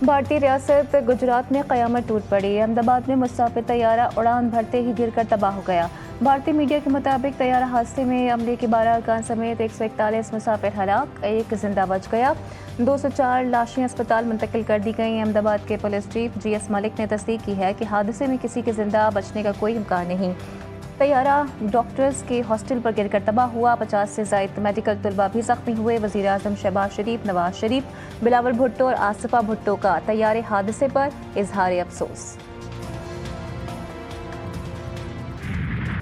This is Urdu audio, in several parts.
بھارتی ریاست گجرات میں قیامت ٹوٹ پڑی۔ احمدآباد میں مسافر طیارہ اڑان بھرتے ہی گر کر تباہ ہو گیا۔ بھارتی میڈیا کے مطابق طیارہ حادثے میں عملے کے 12 ارکان سمیت 141 مسافر ہلاک، ایک زندہ بچ گیا۔ 204 لاشیں اسپتال منتقل کر دی گئیں۔ احمدآباد کے پولیس چیف جی ایس ملک نے تصدیق کی ہے کہ حادثے میں کسی کے زندہ بچنے کا کوئی امکان نہیں۔ طیارہ ڈاکٹرز کے ہاسٹل پر گر کر تباہ ہوا۔ 50 سے زائد میڈیکل طلباء بھی زخمی ہوئے۔ وزیر اعظم شہباز شریف، نواز شریف، بلاول بھٹو اور آصفہ بھٹو کا طیارے حادثے پر اظہار افسوس۔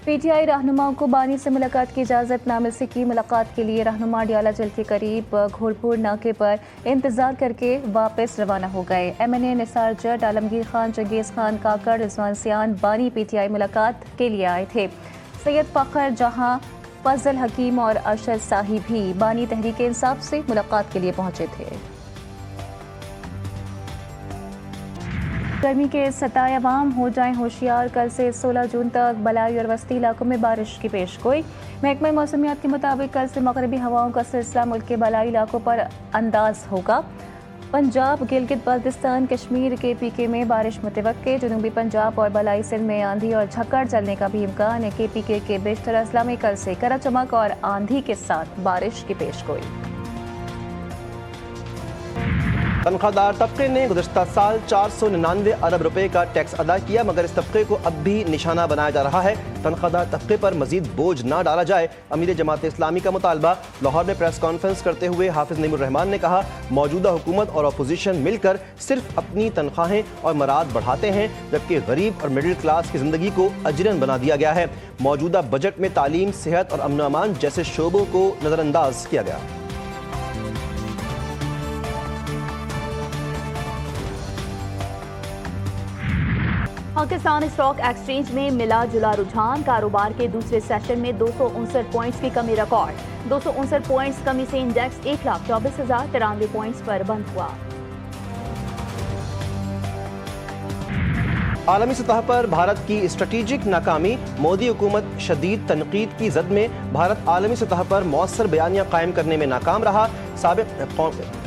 پی ٹی آئی رہنماؤں کو بانی سے ملاقات کی اجازت نہ مل سکی۔ ملاقات کے لیے رہنما ڈیالہ جل کے قریب گھوڑپور ناکے پر انتظار کر کے واپس روانہ ہو گئے۔ ایم این اے نثار جٹ، عالمگیر خان، چنگیز خان کاکڑ، رضوان سیان بانی پی ٹی آئی ملاقات کے لیے آئے تھے۔ سید فخر جہاں، فضل حکیم اور ارشد صاحب بھی بانی تحریک انصاف سے ملاقات کے لیے پہنچے تھے۔ گرمی کے ستائے عوام ہو جائیں ہوشیار، کل سے 16 جون تک بلائی اور وسطی علاقوں میں بارش کی پیش گوئی۔ محکمہ موسمیات کے مطابق کل سے مغربی ہواؤں کا سلسلہ ملک کے بلائی علاقوں پر انداز ہوگا۔ پنجاب، گلگت بلتستان، کشمیر کے پی کے میں بارش متوقع۔ جنوبی پنجاب اور بالائی سندھ میں آندھی اور جھکڑ چلنے کا بھی امکان ہے۔ کے پی کے بیشتر اضلاع میں کل سے گرج چمک اور آندھی کے ساتھ بارش کی پیش گوئی۔ تنخواہ دار طبقے نے گزشتہ سال 499 ارب روپے کا ٹیکس ادا کیا، مگر اس طبقے کو اب بھی نشانہ بنایا جا رہا ہے۔ تنخواہ دار طبقے پر مزید بوجھ نہ ڈالا جائے، امیر جماعت اسلامی کا مطالبہ۔ لاہور میں پریس کانفرنس کرتے ہوئے حافظ نعیم الرحمان نے کہا، موجودہ حکومت اور اپوزیشن مل کر صرف اپنی تنخواہیں اور مراد بڑھاتے ہیں، جبکہ غریب اور مڈل کلاس کی زندگی کو اجرن بنا دیا گیا ہے۔ موجودہ بجٹ میں تعلیم، صحت اور امن و امان جیسے شعبوں کو نظر انداز کیا گیا۔ پاکستان اسٹاک ایکسچینج میں ملا جلا رجحان، کاروبار کے دوسرے سیشن میں 259 پوائنٹس کی کمی ریکارڈ۔ 259 پوائنٹس کمی سے انڈیکس 1,24,093 پوائنٹس پر بند ہوا۔ عالمی سطح پر بھارت کی اسٹریٹجک ناکامی، مودی حکومت شدید تنقید کی زد میں۔ بھارت عالمی سطح پر مؤثر بیانیہ قائم کرنے میں ناکام رہا۔ سابق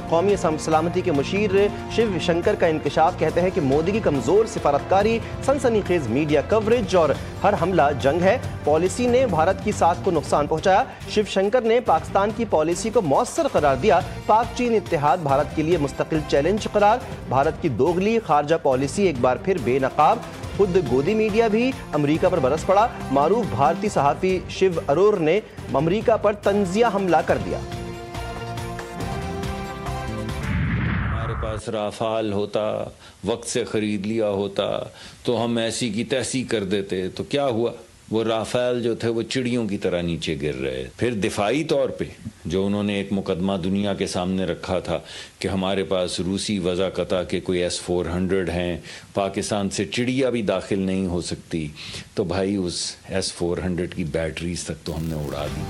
قومی سلامتی کے مشیر شیو شنکر کا انکشاف، کہتے ہیں کہ مودی کی کمزور سفارتکاری، سنسنی خیز میڈیا کوریج اور ہر حملہ جنگ ہے۔ پالیسی نے بھارت کی ساکھ کو نقصان پہنچایا۔ شیو شنکر نے پاکستان کی پالیسی کو مؤثر قرار دیا۔ پاک چین اتحاد بھارت کے لیے مستقل چیلنج قرار۔ بھارت کی دوغلی خارجہ پالیسی ایک بار پھر بے نقاب۔ خود گودی میڈیا بھی امریکہ پر برس پڑا۔ معروف بھارتی صحافی شیو ارور نے امریکہ پر طنزیہ حملہ کر دیا۔ پاس رافال ہوتا، وقت سے خرید لیا ہوتا تو ہم ایسی کی تیسی کر دیتے، تو کیا ہوا؟ وہ رافال جو تھے وہ چڑیوں کی طرح نیچے گر رہے۔ پھر دفاعی طور پہ جو انہوں نے ایک مقدمہ دنیا کے سامنے رکھا تھا کہ ہمارے پاس روسی وضاقتہ کے کوئی S-400 ہیں، پاکستان سے چڑیا بھی داخل نہیں ہو سکتی، تو بھائی اس S-400 کی بیٹریز تک تو ہم نے اڑا دی۔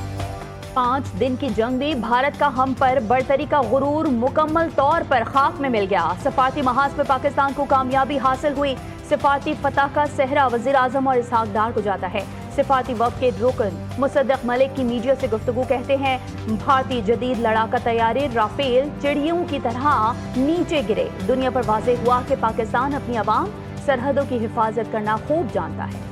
5 دن کی جنگ میں بھارت کا ہم پر برتری کا غرور مکمل طور پر خاک میں مل گیا۔ سفارتی محاذ پر پاکستان کو کامیابی حاصل ہوئی۔ سفارتی فتح کا صحرا وزیر اعظم اور اسحاق ڈار کو جاتا ہے۔ سفارتی وفد کے رکن مصدق ملک کی میڈیا سے گفتگو، کہتے ہیں بھارتی جدید لڑاکا طیارے رافیل چڑیوں کی طرح نیچے گرے۔ دنیا پر واضح ہوا کہ پاکستان اپنی عوام، سرحدوں کی حفاظت کرنا خوب جانتا ہے۔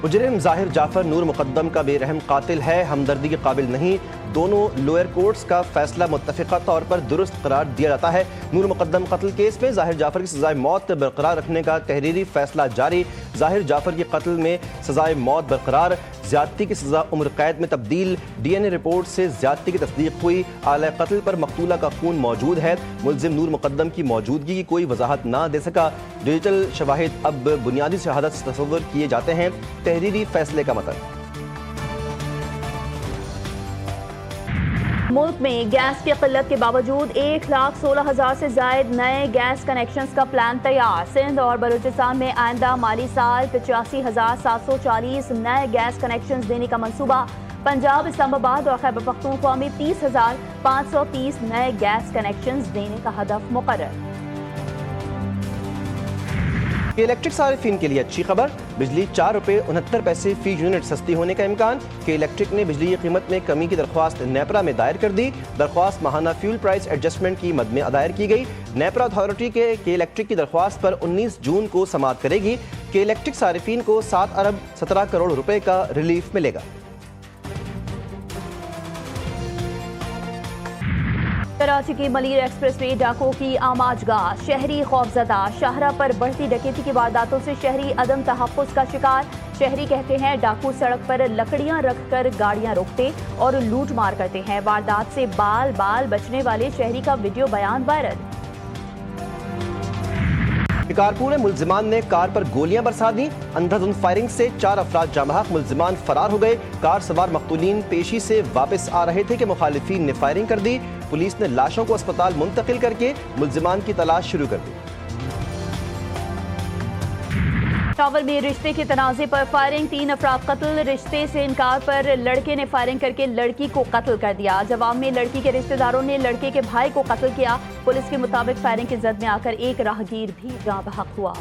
مجرم ظاہر جعفر نور مقدم کا بے رحم قاتل ہے، ہمدردی کے قابل نہیں۔ دونوں لوئر کورٹس کا فیصلہ متفقہ طور پر درست قرار دیا جاتا ہے۔ نور مقدم قتل کیس میں ظاہر جعفر کی سزائے موت برقرار رکھنے کا تحریری فیصلہ جاری۔ ظاہر جعفر کی قتل میں سزائے موت برقرار، زیادتی کی سزا عمر قید میں تبدیل۔ ڈی این اے رپورٹ سے زیادتی کی تصدیق ہوئی۔ آلہ قتل پر مقتولہ کا خون موجود ہے۔ ملزم نور مقدم کی موجودگی کی کوئی وضاحت نہ دے سکا۔ ڈیجیٹل شواہد اب بنیادی شہادت سے تصور کیے جاتے ہیں۔ تحریری فیصلے کا متن۔ ملک میں گیس کی قلت کے باوجود 1,16,000 سے زائد نئے گیس کنیکشنز کا پلان تیار۔ سندھ اور بلوچستان میں آئندہ مالی سال 85,740 نئے گیس کنیکشنز دینے کا منصوبہ۔ پنجاب، اسلام آباد اور خیبر پختونخوا میں 30,530 نئے گیس کنیکشنز دینے کا ہدف مقرر۔ کہ الیکٹرک صارفین کے لیے اچھی خبر، بجلی 4 روپے 69 پیسے فی یونٹ سستی ہونے کا امکان۔ کہ الیکٹرک نے بجلی کی قیمت میں کمی کی درخواست نیپرا میں دائر کر دی، درخواست ماہانہ فیول پرائس ایڈجسٹمنٹ کی مد میں دائر کی گئی۔ نیپرا اتھارٹی کے الیکٹرک کی درخواست پر 19 جون کو سماعت کرے گی۔ کہ الیکٹرک صارفین کو 7 ارب 17 کروڑ روپے کا ریلیف ملے گا۔ کراچی کی ملیر ایکسپریس وے ڈاکو کی آماج گاہ، شہری خوفزدہ، شاہراہ پر بڑھتی ڈکیتی کی وارداتوں سے شہری عدم تحفظ کا شکار۔ شہری کہتے ہیں ڈاکو سڑک پر لکڑیاں رکھ کر گاڑیاں روکتے اور لوٹ مار کرتے ہیں۔ واردات سے بال بال بچنے والے شہری کا ویڈیو بیان وائرل۔ شکارپور میں ملزمان نے کار پر گولیاں برسا دیں، اندھا دھند فائرنگ سے 4 افراد جاں بحق، ملزمان فرار ہو گئے۔ کار سوار مقتولین پیشی سے واپس آ رہے تھے کہ مخالفین نے فائرنگ کر دی، پولیس نے لاشوں کو اسپتال منتقل کر کے ملزمان کی تلاش شروع کر دی۔ پشاور میں رشتے کے تنازع پر فائرنگ، 3 افراد قتل، رشتے سے انکار پر لڑکے نے فائرنگ کر کے لڑکی کو قتل کر دیا۔ جواب میں لڑکی کے رشتہ داروں نے لڑکے کے بھائی کو قتل کیا۔ پولیس کے مطابق فائرنگ کی زد میں آ کر ایک راہگیر بھی جاں بحق ہوا۔